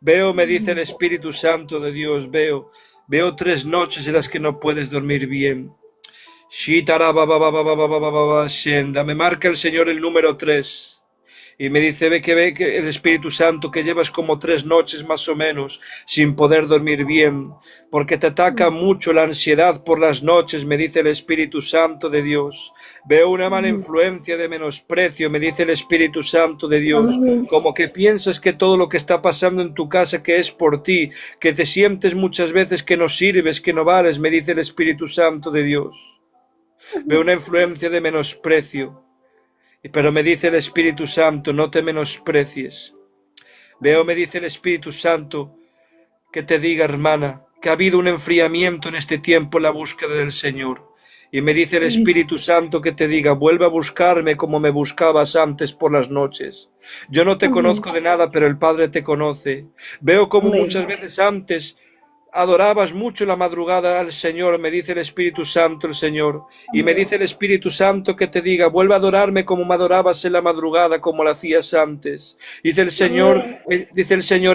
Veo, me dice el Espíritu Santo de Dios, veo 3 noches en las que no puedes dormir bien. Shitara ba ba ba ba ba ba ba ba ba ba, Shenda. Me marca el Señor el número 3. Y me dice, ve que el Espíritu Santo, que llevas como 3 noches más o menos sin poder dormir bien, porque te ataca mucho la ansiedad por las noches, me dice el Espíritu Santo de Dios. Veo una mala influencia de menosprecio, me dice el Espíritu Santo de Dios, como que piensas que todo lo que está pasando en tu casa que es por ti, que te sientes muchas veces que no sirves, que no vales, me dice el Espíritu Santo de Dios. Veo una influencia de menosprecio. Pero me dice el Espíritu Santo, no te menosprecies. Veo, me dice el Espíritu Santo, que te diga, hermana, que ha habido un enfriamiento en este tiempo en la búsqueda del Señor. Y me dice el Espíritu Santo que te diga, vuelve a buscarme como me buscabas antes por las noches. Yo no te conozco de nada, pero el Padre te conoce. Veo como muchas veces antes adorabas mucho la madrugada al Señor, me dice el Espíritu Santo, el Señor. Y me dice el Espíritu Santo que te diga, vuelve a adorarme como me adorabas en la madrugada, como lo hacías antes. Dice el Señor,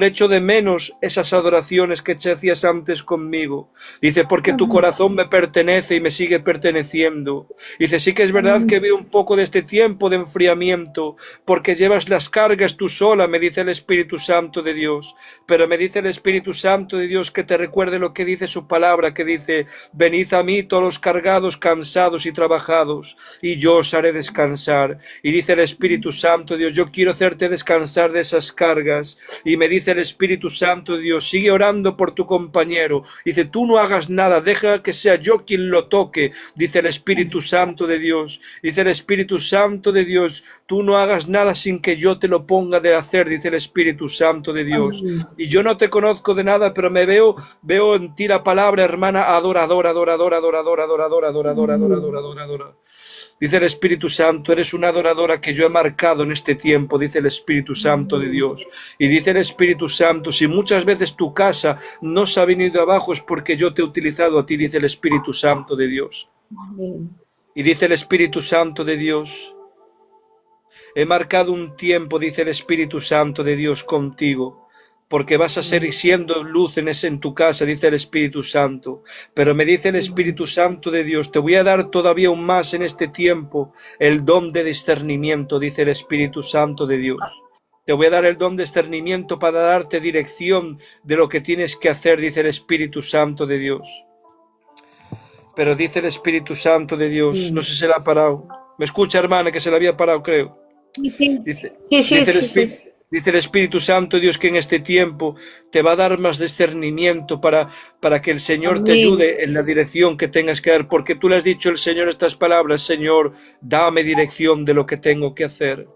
echo de menos esas adoraciones que te hacías antes conmigo. Dice, porque tu corazón me pertenece y me sigue perteneciendo. Dice, sí que es verdad que veo un poco de este tiempo de enfriamiento, porque llevas las cargas tú sola, me dice el Espíritu Santo de Dios. Pero me dice el Espíritu Santo de Dios que te recuerde lo que dice su palabra, que dice, venid a mí todos los cargados, cansados y trabajados, y yo os haré descansar. Y dice el Espíritu Santo, Dios, yo quiero hacerte descansar de esas cargas. Y me dice el Espíritu Santo, Dios, sigue orando por tu compañero. Dice, tú no hagas nada, deja que sea yo quien lo toque, dice el Espíritu Santo de Dios. Dice el Espíritu Santo de Dios, tú no hagas nada sin que yo te lo ponga de hacer, dice el Espíritu Santo de Dios. Y yo no te conozco de nada, pero me veo en ti la palabra, hermana, adoradora, adoradora, adoradora, adoradora, adoradora, adoradora, adoradora. Dice el Espíritu Santo, eres una adoradora que yo he marcado en este tiempo, dice el Espíritu Santo de Dios. Y dice el Espíritu Santo, si muchas veces tu casa no se ha venido abajo es porque yo te he utilizado a ti, dice el Espíritu Santo de Dios. Y dice el Espíritu Santo de Dios, he marcado un tiempo, dice el Espíritu Santo de Dios, contigo, porque vas a ser siendo luz en tu casa, dice el Espíritu Santo. Pero me dice el Espíritu Santo de Dios, te voy a dar todavía aún más en este tiempo el don de discernimiento, dice el Espíritu Santo de Dios. Te voy a dar el don de discernimiento para darte dirección de lo que tienes que hacer, dice el Espíritu Santo de Dios. Pero dice el Espíritu Santo de Dios, no sé si se la ha parado. ¿Me escucha, hermana, que se la había parado, creo? Dice el Espíritu Santo, Dios, que en este tiempo te va a dar más discernimiento para que el Señor te ayude en la dirección que tengas que dar, porque tú le has dicho al Señor estas palabras, Señor, dame dirección de lo que tengo que hacer.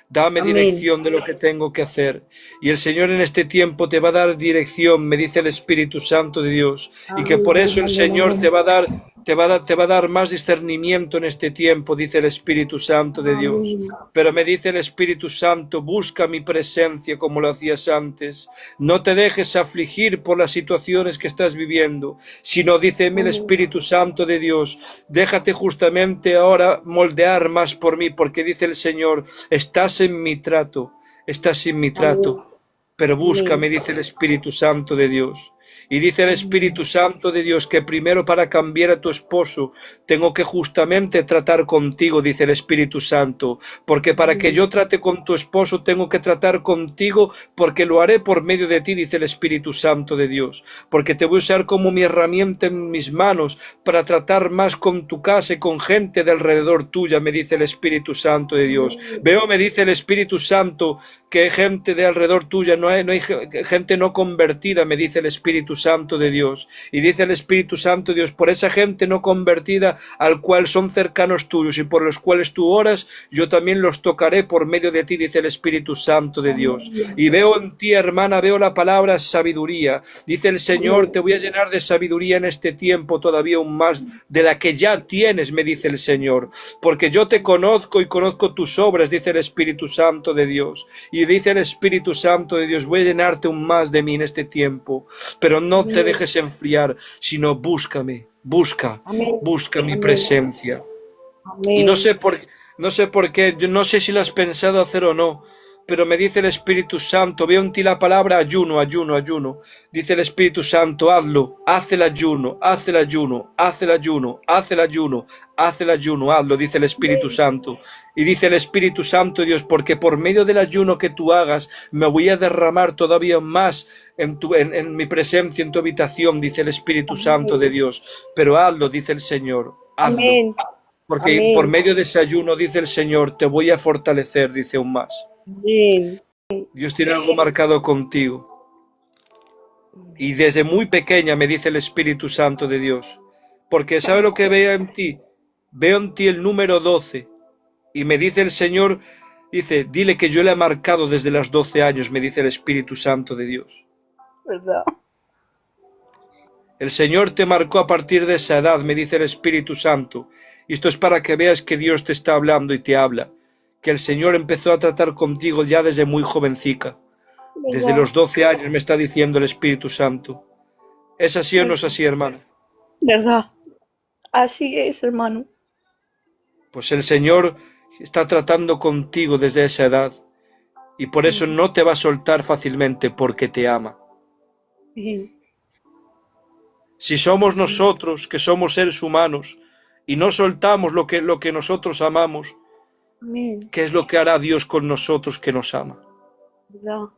Dame dirección de lo que tengo que hacer. Y el Señor en este tiempo te va a dar dirección, me dice el Espíritu Santo de Dios. Y que por eso el Señor te va a dar más discernimiento en este tiempo, dice el Espíritu Santo de Dios. Pero me dice el Espíritu Santo, busca mi presencia como lo hacías antes. No te dejes afligir por las situaciones que estás viviendo, sino, dice el Espíritu Santo de Dios, déjate justamente ahora moldear más por mí, porque dice el Señor, estás en mi trato, pero búscame, dice el Espíritu Santo de Dios. Y dice el Espíritu Santo de Dios que primero para cambiar a tu esposo tengo que justamente tratar contigo, dice el Espíritu Santo, porque para que yo trate con tu esposo tengo que tratar contigo, porque lo haré por medio de ti, dice el Espíritu Santo de Dios, porque te voy a usar como mi herramienta en mis manos para tratar más con tu casa y con gente de alrededor tuya, me dice el Espíritu Santo de Dios. Veo, me dice el Espíritu Santo, que hay gente de alrededor tuya, no hay gente no convertida, me dice el Espíritu Santo de Dios. Y dice el Espíritu Santo de Dios, por esa gente no convertida al cual son cercanos tuyos y por los cuales tú oras, yo también los tocaré por medio de ti, dice el Espíritu Santo de Dios. Y veo en ti, hermana, veo la palabra sabiduría. Dice el Señor, te voy a llenar de sabiduría en este tiempo, todavía aún más de la que ya tienes, me dice el Señor. Porque yo te conozco y conozco tus obras, dice el Espíritu Santo de Dios. Y dice el Espíritu Santo de Dios, voy a llenarte aún más de mí en este tiempo. Pero no te dejes enfriar, sino búscame, busca mi presencia. Y no sé por qué, yo no sé si lo has pensado hacer o no, pero me dice el Espíritu Santo, veo en ti la palabra ayuno, ayuno, ayuno. Dice el Espíritu Santo, hazlo, haz el ayuno, haz el ayuno, haz el ayuno, haz el ayuno, haz el ayuno, hazlo, dice el Espíritu Santo. Y dice el Espíritu Santo, Dios, porque por medio del ayuno que tú hagas, me voy a derramar todavía más en mi presencia, en tu habitación, dice el Espíritu Santo de Dios. Pero hazlo, dice el Señor, hazlo. Amén. Porque Amén. por medio de ese ayuno, dice el Señor, te voy a fortalecer, dice aún más. Amén. Dios tiene algo marcado contigo. Y desde muy pequeña me dice el Espíritu Santo de Dios. Porque ¿sabe lo que veo en ti? Veo en ti el número 12. Y me dice el Señor, dice, dile que yo le he marcado desde los 12 años, me dice el Espíritu Santo de Dios. ¿Verdad? El Señor te marcó a partir de esa edad, me dice el Espíritu Santo. Y esto es para que veas que Dios te está hablando y te habla. Que el Señor empezó a tratar contigo ya desde muy jovencica. Desde los 12 años me está diciendo el Espíritu Santo. ¿Es así o no es así, hermano? ¿Verdad? Así es, hermano. Pues el Señor está tratando contigo desde esa edad. Y por eso no te va a soltar fácilmente, porque te ama. Amén. Si somos nosotros, que somos seres humanos, y no soltamos lo que nosotros amamos, Amén. ¿qué es lo que hará Dios con nosotros que nos ama? ¿Verdad?